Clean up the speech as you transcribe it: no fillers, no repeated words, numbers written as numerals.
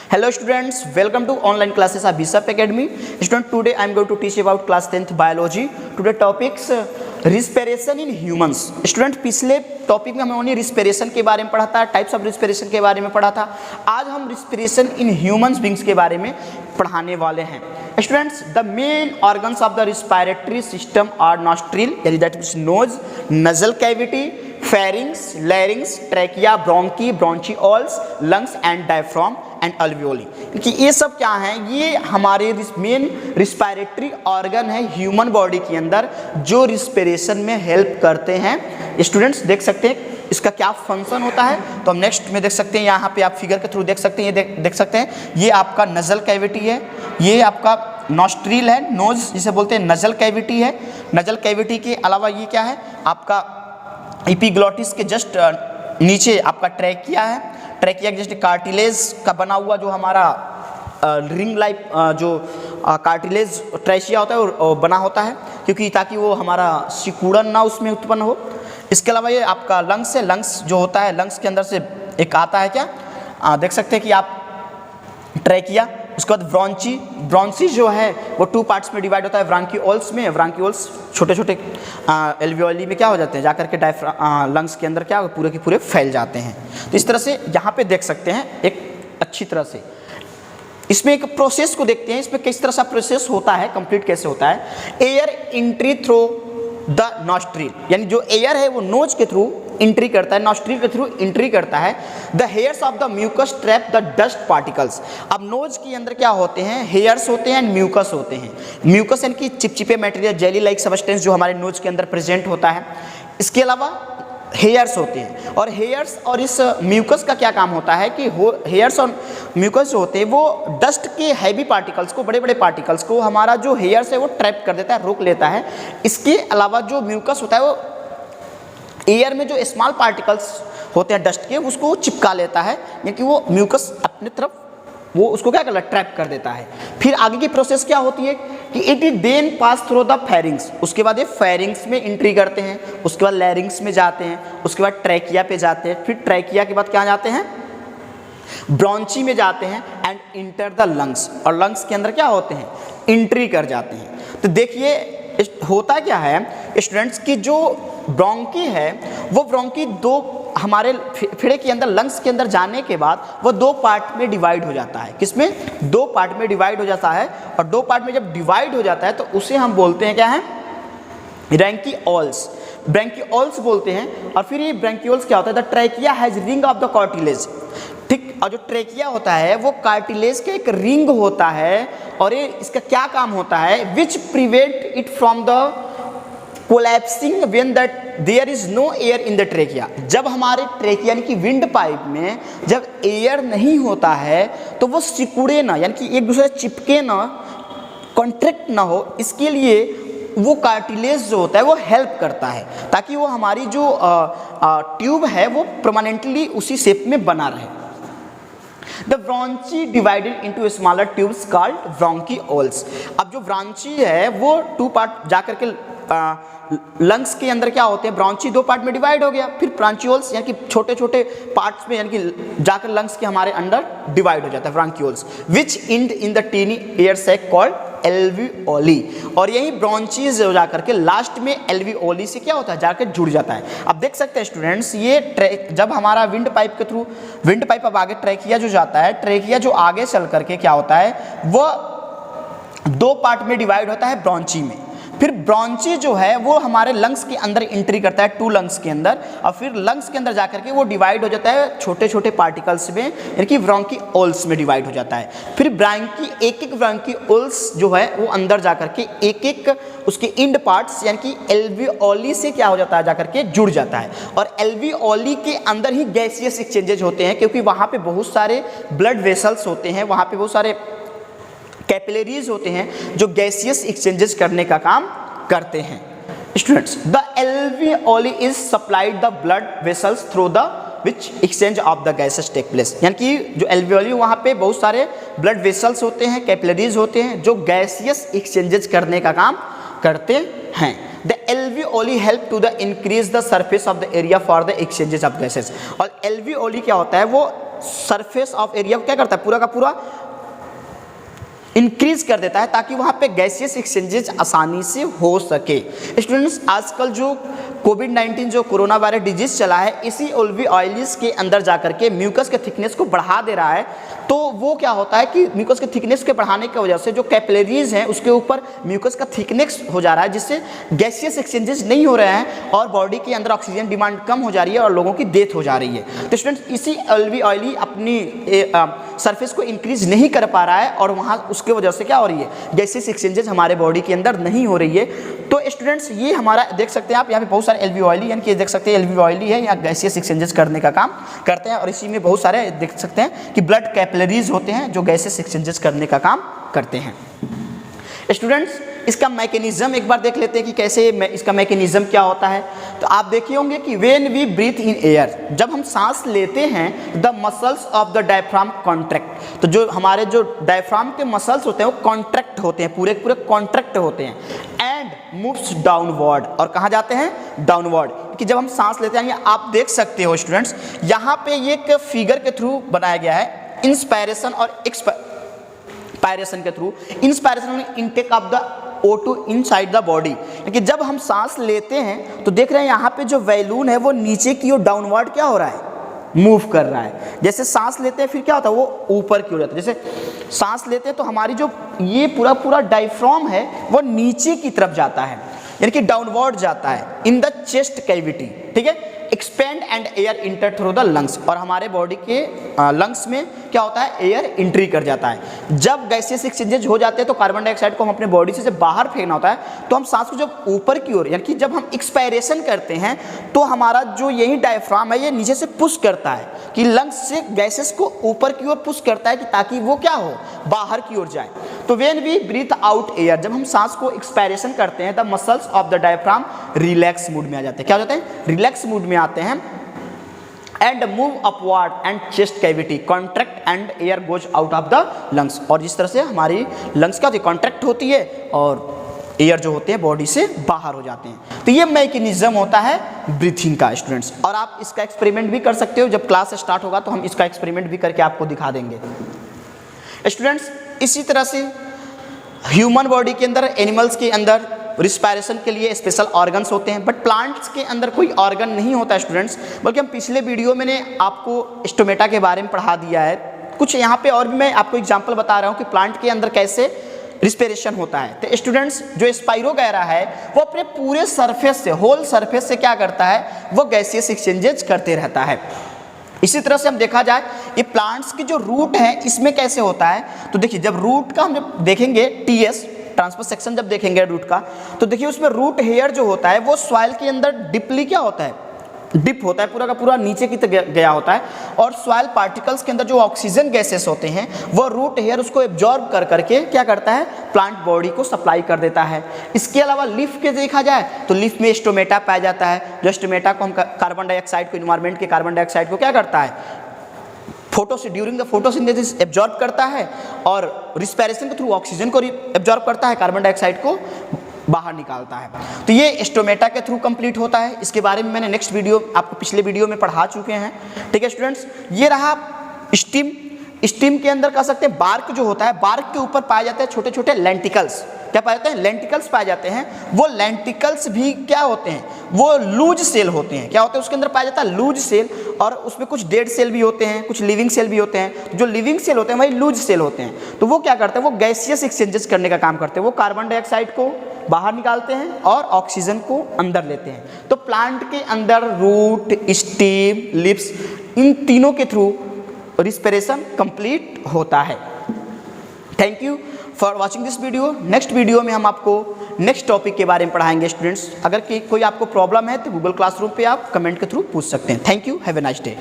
Hello students, welcome to online classes of Bishop Academy. Student, today I am going to teach about class 10th biology. Today topics respiration in humans. Student, पिछले topic में हमने respiration के बारे में पढ़ा था, types of respiration के बारे में पढ़ा था. आज हम रिस्पिरेशन इन ह्यूमंस बींग्स के बारे में पढ़ाने वाले हैं. Students, the main organs of the respiratory system are nostril, यानी that means nose, nasal cavity, pharynx, larynx, trachea, bronchi, bronchioles, lungs and diaphragm and alveoli. कि ये सब क्या हैं? ये हमारे मेन रिस्पिरेटरी ऑर्गन है ह्यूमन बॉडी के अंदर जो रिस्पिरेशन में हेल्प करते हैं. स्टूडेंट्स देख सकते हैं इसका क्या फंक्शन होता है, तो हम नेक्स्ट में देख सकते हैं. यहाँ पे आप फिगर के थ्रू देख सकते हैं. ये देख सकते हैं, ये आपका नजल कैविटी है, ये आपका नॉस्ट्रिल है, नोज जिसे बोलते हैं नजल कैविटी है. नजल कैविटी के अलावा ये क्या है? आपका एपिग्लॉटिस के जस्ट नीचे आपका ट्रैकिया है. ट्रैकिया के जस्ट कार्टिलेज का बना हुआ जो हमारा रिंग लाइफ जो कार्टिलेज ट्रैकिया होता है वो बना होता है, क्योंकि ताकि वो हमारा सिकुड़न ना उसमें उत्पन्न हो. इसके अलावा ये आपका लंग्स है. लंग्स जो होता है, लंग्स के अंदर से एक आता है क्या, देख सकते हैं कि आप ट्रैकिया. उसके बाद ब्रोंची जो है वो टू पार्ट्स में डिवाइड होता है. ब्रांकियोल्स में, ब्रांकियोल्स छोटे छोटे एल्वियोली में क्या हो जाते हैं, जाकर के लंग्स के अंदर क्या पूरे के पूरे फैल जाते हैं. तो इस तरह से यहाँ पे देख सकते हैं एक अच्छी तरह से. इसमें एक प्रोसेस को देखते हैं, इसमें किस तरह सा प्रोसेस होता है, कंप्लीट कैसे होता है. Air entry through the nostril, यानी जो एयर है वो नोज के थ्रू एंट्री करता है, नॉस्ट्रिल के थ्रू एंट्री करता है. The hairs of the mucus trap the dust particles. अब नोज के अंदर क्या होते हैं? हेयर्स होते हैं, म्यूकस होते हैं. म्यूकस यानी कि चिपचिपे मटेरियल, जेली लाइक सब्सटेंस जो हमारे नोज के अंदर प्रेजेंट होता है. इसके अलावा हेयर्स होते हैं, और हेयर्स और इस म्यूकस का क्या काम होता है कि हेयर्स और म्यूकस जो होते हैं वो डस्ट के हैवी पार्टिकल्स को, बड़े बड़े पार्टिकल्स को हमारा जो हेयर्स है वो ट्रैप कर देता है, रोक लेता है. इसके अलावा जो म्यूकस होता है वो एयर में जो स्मॉल पार्टिकल्स होते हैं डस्ट के, उसको चिपका लेता है, यानी कि वो म्यूकस अपने तरफ वो उसको क्या करता है, ट्रैप कर देता है. फिर आगे की प्रोसेस क्या होती है कि it is then pass through the pharynx. उसके बाद ये फेरिंग्स में एंट्री करते हैं, उसके बाद लैरिंग्स में जाते हैं, उसके बाद ट्रैकिया पे जाते हैं, फिर ट्रैकिया के बाद क्या जाते हैं, ब्रोंची में जाते हैं एंड इंटर द लंग्स, और लंग्स के अंदर क्या होते हैं, एंट्री कर जाते हैं. तो देखिए होता क्या है स्टूडेंट्स की जो ब्रोंकी है वो ब्रोंकी दो हमारे फेफड़े के अंदर, लंग्स के अंदर जाने के बाद वो दो पार्ट में डिवाइड हो जाता है. किसमें? दो पार्ट में डिवाइड हो जाता है. और दो पार्ट में जब डिवाइड हो जाता है तो उसे हम बोलते हैं क्या है, ब्रैंकियोल्स. ब्रैंकियोल्स बोलते हैं. और फिर ये ब्रैंकियोल्स क्या होता है, the trachea has ring of the cartilage. ठीक, और जो ट्रैकिया होता है वो कार्टिलेज का एक रिंग होता है, और ये इसका क्या काम होता है, which prevent it from the collapsing when that there is no air in the trachea. जब हमारे ट्रैकिया यानी कि विंड पाइप में जब एयर नहीं होता है तो वो सिकुड़े ना, यानी कि एक दूसरे से चिपके ना, कॉन्ट्रैक्ट ना हो, इसके लिए वो कार्टिलेज जो होता है वो हेल्प करता है, ताकि वो हमारी जो ट्यूब है वो परमानेंटली उसी शेप में बना रहे. The bronchi divided into smaller tubes called bronchioles. अब जो ब्रोंची है वो टू पार्ट जाकर के लंग्स के अंदर क्या होते हैं, ब्रोंची दो पार्ट में डिवाइड हो गया, फिर ब्रोंचियोल्स यानी कि छोटे छोटे पार्ट्स में यानी कि जाकर लंग्स के हमारे अंदर डिवाइड हो जाता है, bronchioles, which end in the tiny air sac called alveoli. और यही ब्रोंचीज हो जाकर के लास्ट में एल्वियोली से क्या होता है, जाकर जुड़ जाता है. अब देख सकते हैं स्टूडेंट्स, ये जब हमारा विंड पाइप के थ्रू, विंड पाइप अब आगे ट्रैकिया जो जाता है, ट्रैकिया जो आगे चल करके क्या होता है वो दो पार्ट में डिवाइड होता है ब्रोंची में. फिर ब्रोंची जो है वो हमारे लंग्स के अंदर एंट्री करता है, टू लंग्स के अंदर, और फिर लंग्स के अंदर जाकर के वो डिवाइड हो जाता है छोटे छोटे पार्टिकल्स में, यानी कि ब्रोंकियोल्स में डिवाइड हो जाता है. फिर एक एक ब्रोंकियोल्स जो है वो अंदर जाकर के एक एक उसके इंड पार्ट्स यानी कि एल्वियोली से क्या हो जाता है, जाकर के जुड़ जाता है. और एल्वियोली के अंदर ही गैसियस एक्सचेंजेज होते हैं, क्योंकि वहाँ पे बहुत सारे ब्लड वेसल्स होते हैं, वहाँ पे बहुत सारे कैपिलरीज होते हैं जो गैसियस एक्सचेंजेस करने का काम करते हैं. Students, the alveoli is supplied the blood vessels through the which exchange of the gases take place. यानी कि जो एल्वियोली वहाँ पे बहुत सारे ब्लड वेसल्स होते हैं, कैपिलरीज होते हैं जो गैसियस एक्सचेंजेस करने का काम करते हैं. The alveoli help to the increase the surface of the area for the exchanges of gases. और एल्वियोली क्या होता है, वो सरफेस ऑफ एरिया को क्या करता है, पूरा का पूरा इंक्रीज कर देता है ताकि वहाँ पे गैसियस एक्सचेंजेस आसानी से हो सके। स्टूडेंट्स, आजकल जो कोविड-19 जो कोरोना वायरस डिजीज चला है, इसी अल्वी ऑयलिस के अंदर जाकर के म्यूकस के थिकनेस को बढ़ा दे रहा है। तो वो क्या होता है कि म्यूकस के थिकनेस के बढ़ाने की वजह से जो कैपिलरीज हैं उसके ऊपर म्यूकस का थिकनेस हो जा रहा है, जिससे गैसियस एक्सचेंजेस नहीं हो रहे हैं और बॉडी के अंदर ऑक्सीजन डिमांड कम हो जा रही है और लोगों की डेथ हो जा रही है। तो स्टूडेंट्स, इसी अल्वी ऑयली अपनी सरफेस को इंक्रीज नहीं कर पा रहा है और वहाँ उसके वजह से क्या हो रही है, गैसियस एक्सचेंजेस हमारे बॉडी के अंदर नहीं हो रही है। तो स्टूडेंट्स, ये हमारा देख सकते हैं आप, यहाँ पे बहुत सारे एल्वी ऑयली, यानी कि देख सकते हैं एल्वी ऑयली है, यहाँ गैसियस एक्सचेंजेस करने का काम करते हैं और इसी में बहुत सारे देख सकते हैं कि ब्लड कैपिलरीज होते हैं जो गैसियस एक्सचेंजेस करने का काम करते हैं। स्टूडेंट्स, इसका मैकेनिज्म एक बार देख लेते हैं कि कैसे इसका मैकेनिज्म क्या होता है। तो आप देखे होंगे कि when we breathe in air, जब हम सांस लेते हैं, the muscles of the diaphragm contract, तो जो हमारे जो डायफ्राम के मसल्स होते हैं वो कॉन्ट्रैक्ट होते हैं, पूरे पूरे कॉन्ट्रैक्ट होते हैं, एंड मूव्स डाउनवर्ड, और कहाँ जाते हैं, डाउनवर्ड। कि जब हम सांस लेते हैं, आप देख सकते हो स्टूडेंट्स, यहाँ पे ये एक फिगर के थ्रू बनाया गया है, इंस्पायरेशन और एक्सपायरेशन के through. Inspiration intake of the O2 inside the body, क्योंकि जब हम सांस लेते हैं तो देख रहे हैं यहाँ पे जो वैलून है वो नीचे की ओर डाउनवर्ड क्या हो रहा है, मूव कर रहा है। जैसे सांस लेते हैं फिर क्या होता है, वो ऊपर की ओर जाता है। जैसे सांस लेते हैं तो हमारी जो ये पूरा पूरा डायफ्राम है वो नीचे की तरफ जाता है, यानी कि डाउनवर्ड जाता है इन द चेस्ट कैविटी, ठीक है। Expand and air inter through the lungs, और हमारे बॉडी के लंग्स में क्या होता है, एयर एंट्री कर जाता है। जब गैसियस एक्सचेंजेज हो जाते हैं तो कार्बन डाइऑक्साइड को हम अपने बॉडी से जब बाहर फेंकना होता है, तो हम सांस को जब ऊपर की ओर, यानी कि जब हम एक्सपायरेशन करते हैं तो हमारा जो यही डायफ्राम है ये नीचे से पुश करता है कि लंग्स से गैसेस को ऊपर की ओर पुश करता है कि ताकि वो क्या हो, बाहर की ओर जाए। तो when we breathe out air, जब हम सांस को एक्सपायरेशन करते हैं, the muscles of the diaphragm relax mood में आ जाते हैं। क्या हो जाते हैं, रिलैक्स मूड में आते हैं, and move upward and chest cavity contract and air goes out of the lungs, और जिस तरह से हमारी लंग्स क्या होती है, कॉन्ट्रैक्ट होती है और एयर जो होते हैं बॉडी से बाहर हो जाते हैं। तो ये मैकेनिज्म होता है ब्रीथिंग का स्टूडेंट्स, और आप इसका एक्सपेरिमेंट भी कर सकते हो। जब क्लास स्टार्ट होगा तो हम इसका एक्सपेरिमेंट भी करके आपको दिखा देंगे स्टूडेंट्स। इसी तरह से ह्यूमन बॉडी के अंदर, एनिमल्स के अंदर रिस्पायरेशन के लिए स्पेशल ऑर्गन्स होते हैं, बट प्लांट्स के अंदर कोई ऑर्गन नहीं होता स्टूडेंट्स, बल्कि हम पिछले वीडियो में ने आपको स्टोमेटा के बारे में पढ़ा दिया है। कुछ यहाँ पे और भी मैं आपको एग्जांपल बता रहा हूँ कि प्लांट के अंदर कैसे रिस्पिरेशन होता है। तो स्टूडेंट्स, जो स्पाइरोगैरा है वो अपने पूरे सरफेस से, होल सरफेस से क्या करता है, वो गैसियस एक्सचेंजेज करते रहता है। इसी तरह से हम देखा जाए ये प्लांट्स की जो रूट है इसमें कैसे होता है, तो देखिए जब रूट का हम जब देखेंगे टीएस ट्रांसफर सेक्शन जब देखेंगे रूट का, तो देखिए उसमें रूट हेयर जो होता है वो सॉइल के अंदर डिपली क्या होता है, डिप होता है, पूरा का पूरा नीचे की तरफ गया होता है, और सॉइल पार्टिकल्स के अंदर जो ऑक्सीजन गैसेस होते हैं वो रूट हेयर उसको एब्जॉर्ब कर करके क्या करता है, प्लांट बॉडी को सप्लाई कर देता है। इसके अलावा लीफ के देखा जाए तो लीफ में स्टोमेटा पाया जाता है, जो स्टोमेटा को हम कार्बन डाइऑक्साइड को, इन्वायरमेंट के कार्बन डाइऑक्साइड को क्या करता है, ड्यूरिंग द फोटोसिंथेसिस एब्जॉर्ब करता है, और रिस्पिरेशन के थ्रू ऑक्सीजन को एब्जॉर्ब करता है, कार्बन डाइऑक्साइड को बाहर निकालता है। तो ये स्टोमेटा के थ्रू कंप्लीट होता है। इसके बारे में मैंने नेक्स्ट वीडियो आपको पिछले वीडियो में पढ़ा चुके हैं, ठीक है स्टूडेंट्स। ये रहा स्टीम। स्टीम के अंदर कह सकते हैं बार्क जो होता है, बार्क के ऊपर पाए जाते हैं छोटे छोटे लेंटिकल्स। क्या पाए जाते हैं, लेंटिकल्स पाए जाते हैं। वो लेंटिकल्स भी क्या होते हैं, वो लूज सेल होते हैं। क्या होते हैं, उसके अंदर पाया जाता है लूज सेल, और उसमें कुछ डेड सेल भी होते हैं, कुछ लिविंग सेल भी होते हैं। जो लिविंग सेल होते हैं वही लूज सेल होते हैं। तो वो क्या करते हैं, वो गैसियस एक्सचेंजेस करने का काम करते हैं। वो कार्बन डाइऑक्साइड को बाहर निकालते हैं और ऑक्सीजन को अंदर लेते हैं। तो प्लांट के अंदर रूट, स्टेम, लिप्स, इन तीनों के थ्रू रिस्पिरेशन कंप्लीट होता है। Thank you for watching this video. Next video में हम आपको नेक्स्ट टॉपिक के बारे में पढ़ाएंगे स्टूडेंट्स। अगर कोई आपको प्रॉब्लम है तो गूगल क्लासरूम पे आप कमेंट के थ्रू पूछ सकते हैं। Thank you, have a nice day.